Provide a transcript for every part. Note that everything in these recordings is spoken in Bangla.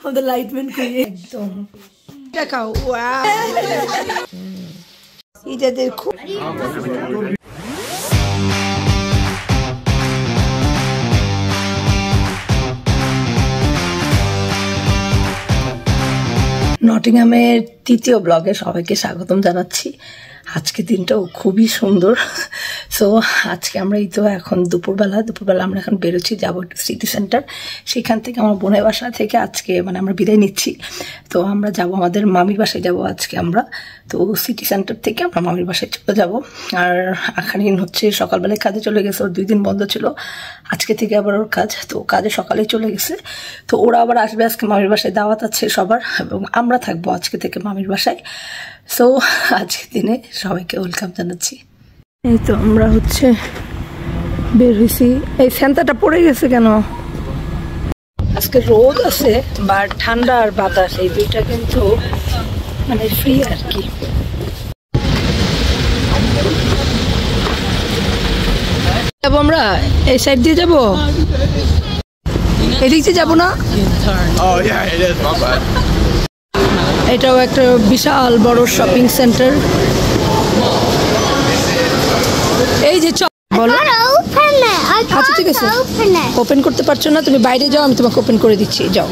আমাদের লাইটম্যান কই একদম দেখাও ওয়াও ইজাদের খুব নটিংহামের তৃতীয় ব্লগে সবাইকে স্বাগতম জানাচ্ছি। আজকে দিনটাও খুবই সুন্দর। সো আজকে আমরা এই তো এখন দুপুরবেলা আমরা এখন বেরোচ্ছি, যাবো সিটি সেন্টার। সেখান থেকে আমার বোনের বাসা থেকে আজকে আমরা বিদায় নিচ্ছি। তো আমরা যাব আমাদের মামির বাসায় যাব আজকে আমরা। তো সিটি সেন্টার থেকে আমরা মামির বাসায় চলে যাব। আর আখারিন হচ্ছে সকালবেলায় কাজে চলে গেছে, ওর 2 দিন বন্ধ ছিল, আজকে থেকে আবার ওর কাজ। তো কাজে সকালেই চলে গেছে। তো ওরা আবার আসবে, আজকে মামির বাসায় দাওয়াত আছে সবার, এবং আমরা থাকবো আজকে থেকে মামির বাসায়। সো আজকের দিনে সবাইকে ওয়েলকাম জানাচ্ছি। এই তো আমরা হচ্ছে বের হয়েছি। এই স্যান্তাটা পড়ে গেছে কেন? আজকে রোদ আছে বা ঠান্ডা আর বাতাস, এই দুইটা কিন্তু ফ্রি আর কি। যাবো আমরা এই সাইড দিয়ে যাবো, এদিক দিয়ে যাবো না? এটাও একটা বিশাল বড় শপিং সেন্টার। এই যে বলো। আচ্ছা ঠিক আছে, ওপেন করতে পারছো না তুমি, বাইরে যাও, আমি তোমাকে ওপেন করে দিচ্ছি। যাও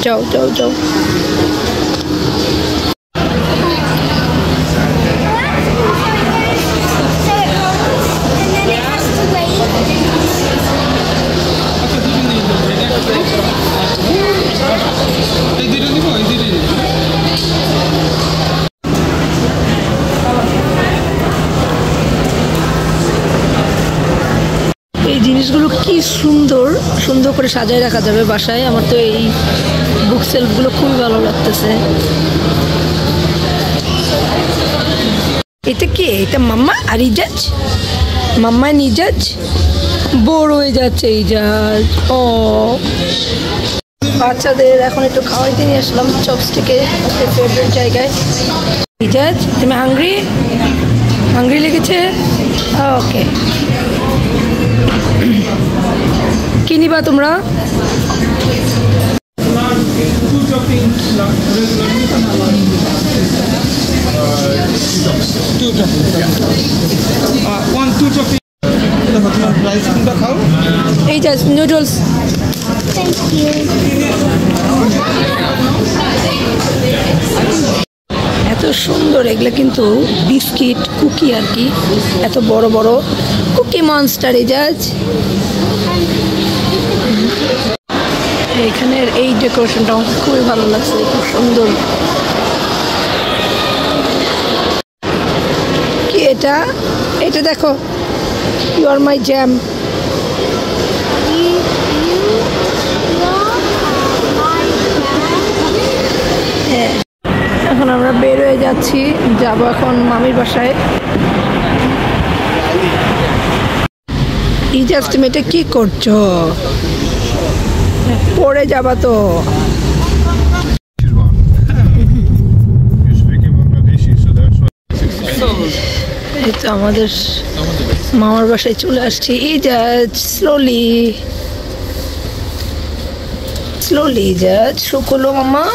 যাও যাও যাও। এই জিনিসগুলো কি সুন্দর সুন্দর করে সাজায় রাখা যাবে বাসায়। আমার তো এই বুক সেলফগুলো খুবই ভালো লাগতেছে। এটা কি? এটা মাম্মা আর ইজাজ, মাম্মা ইজাজ বড় হয়ে যাচ্ছে ইজাজ। ও বাচ্চাদের এখন একটু খাওয়াইতে নিয়ে আসলাম চপস্টিকে, ফেভারিট জায়গায়। ইজাজ তুমি হাংরি লেগেছে? ওকে, কি নিবা তোমরা? এই যে নুডলস। এত সুন্দর এগুলো কিন্তু বিস্কিট কুকি আর কি, এত বড় বড় কুকি মনস্টার। এজাজ এখানের এই ডেকোরেশনটা আমার খুবই ভালো লাগছে, খুব সুন্দর। কি এটা? এটা দেখো, ইউ আর মাই জ্যাম। হ্যাঁ, এখন আমরা বের হয়ে যাচ্ছি, যাবো এখন মামির বাসায়। ইজাজ তুমি এটা কি করছো? পড়ে যাবা তো। এই তো আমাদের মামার বাসায় চলে আসছি। ইজাজ স্লোলি ইজাজ শুকলো মামা।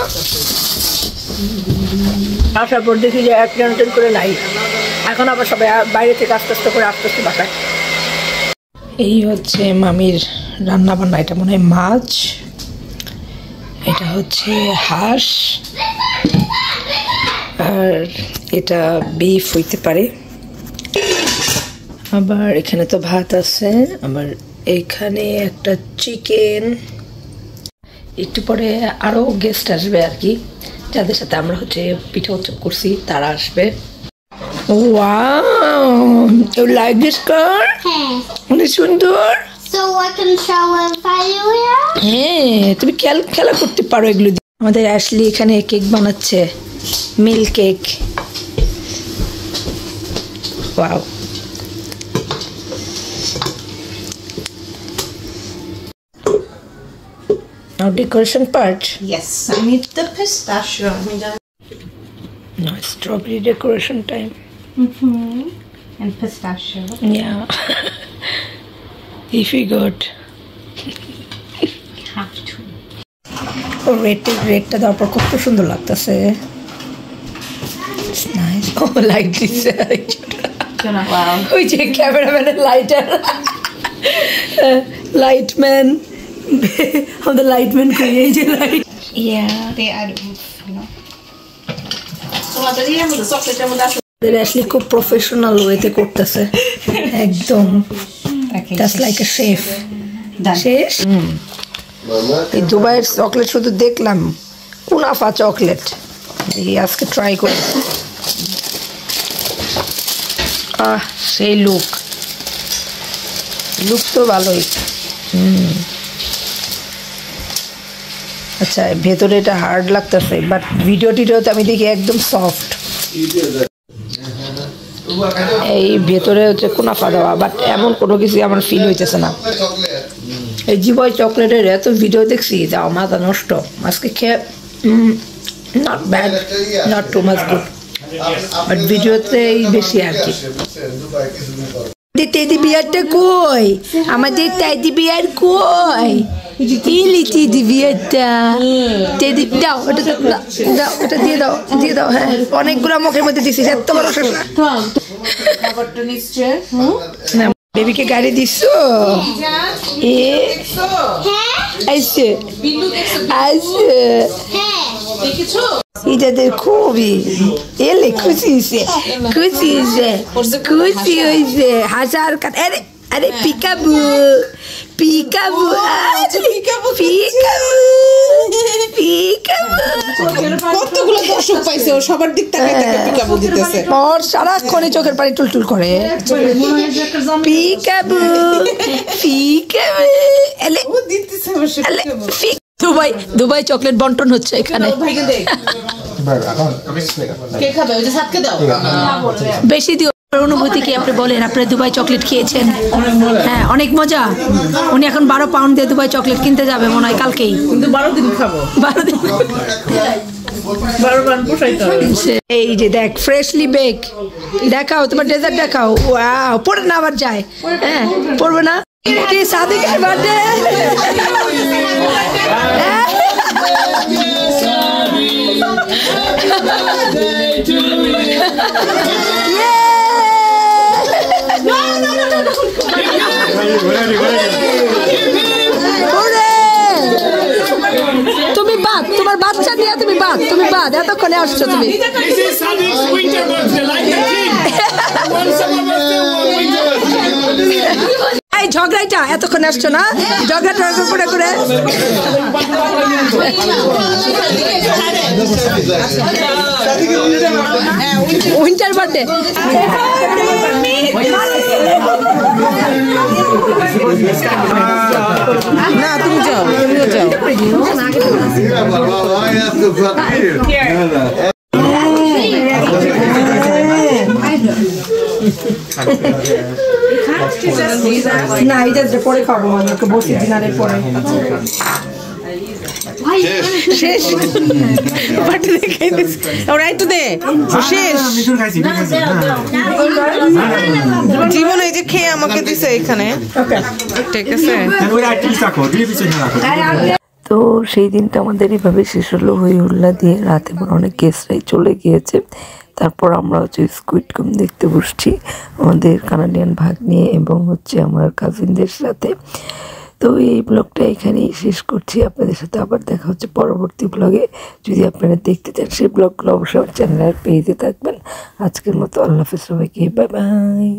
আসার পর দেখি যে এক করে নাই, এখন আবার সবাই বাইরে থেকে আস্তে আস্তে বাসায়। এই হচ্ছে মামির রান্না বান্না। এটা মনে হয় মাছ, এটা হচ্ছে হাঁস, আর এটা বিফ হইতে পারে। আবার এখানে তো ভাত আছে, আবার এখানে একটা চিকেন। একটু পরে আরো গেস্ট আসবে আর কি, যাদের সাথে আমরা হচ্ছে পিঠা উৎসব করছি, তারা আসবে। Wow, you like this car? অনেক সুন্দর। So I can show them everywhere? হ্যাঁ, তুমি খেলা করতে পারো এগুলো দিয়ে। আমাদের অ্যাশলি এখানে কেক বানাচ্ছে, milk cake. Wow. Now decoration part. Yes, I need the pistachio. No, strawberry decoration time. And pistachio. Yeah. If we got. Have to. ও রেডটা দেওয়ার পর কত সুন্দর লাগতেছে। নাইস। ও লাইট দিচ্ছে ওই যে ক্যামেরাম্যানের লাইটার লাইটম্যান আমাদের লাইটম্যান কই এই যে light They add oomph, you know. আসলে খুব প্রফেশনাল ওয়েতে করতেছে একদম জাস্ট লাইক এ শেফ। শেষ এই দুবাইয়ের চকলেট শুধু দেখলাম, কুনাফা চকলেট, দেখি আজকে ট্রাই করি। সেই লুক তো ভালোই। আচ্ছা ভেতরে এটা হার্ড লাগতেছে, বাট ভিডিওতে আমি দেখি একদম সফট। এই ভেতরে হচ্ছে কুনাফা দেওয়া, বাট এমন কোনো কিছু আমার ফিল হইতেছে না। এই জীবয় চকলেটের এত ভিডিও দেখছি যাও মাথা নষ্ট। আজকে খেয়ে not bad, not too much good, but ভিডিওতেই বেশি আর কি। টেডি বিয়ারটা কই? আমাদের টেডি বিয়ার কই? ইলি টেডি বিয়ারটা টেডি দাও, ওটা দাও, ওটা দিয়ে দাও। হ্যাঁ অনেকগুলো মুখের মধ্যে দিছিস, এত বড় শসা। না বেবিকে গাড়ি দিছো? আইসে এটাদের খুবই এলে খুশি হয়েছে হাজার কাট। আরে পিকাবু কতগুলো দর্শক পাইছে, ও সবার দিক থেকে পিকাবু দিতেছে। ওর সারাক্ষণে চোখের পানি টুলটুল করে। পিকাবু দুবাই চকলেট বন্টন হচ্ছে এখানে। বেশি দিও। অনুভূতি কি আপনি বলেন? আপনি দুবাই চকলেট খেয়েছেন? হ্যাঁ অনেক মজা। উনি এখন 12 পাউন্ড দিয়ে দুবাই চকলেট কিনতে যাবে মনে হয় কালকেই, কিন্তু 12 দিন খাবো। 12 দিন এই যে দেখ ফ্রেশলি বেক। দেখাও তোমার ডেজার্ট দেখাও। ওয়াও পড়ে না আবার যায়। হ্যাঁ পড়বে না কি সাদিকের বার্থডে? তুমি বাদ, তোমার বাচ্চা নিয়ে তুমি বাদ এতক্ষণে আসছো তুমি। এই ঝগড়াটা এতক্ষণ আসছো না? ঝগড়া করে উইন্টার বার্থডে। না তুমি যাও, তুমিও যাও। না এটা পরে খাবো, আমাকে বসে ডিনারের পরে শেষ। ওরাই তো দে শেষ। জীবন এই যে খেয়ে আমাকে দিছে এখানে, ঠিক আছে। তো সেই দিনটা আমাদের এভাবে শেষ হলো হই হুল্লা দিয়ে। রাতে অনেক গেস্টরাই চলে গিয়েছে। তারপর আমরা হচ্ছে স্কুইড গেম দেখতে বসছি আমাদের কানাডিয়ান ভাগ্নে এবং হচ্ছে আমার কাজিনদের সাথে। তো এই ব্লগটা এখানেই শেষ করছি। আপনাদের সাথে আবার দেখা হচ্ছে পরবর্তী ব্লগে। যদি আপনারা দেখতে চান সেই ব্লগগুলো অবশ্যই আমার চ্যানেলের পেজে থাকবেন। আজকের মতো আল্লাহ হাফেজ সবাইকে, বাই বাই।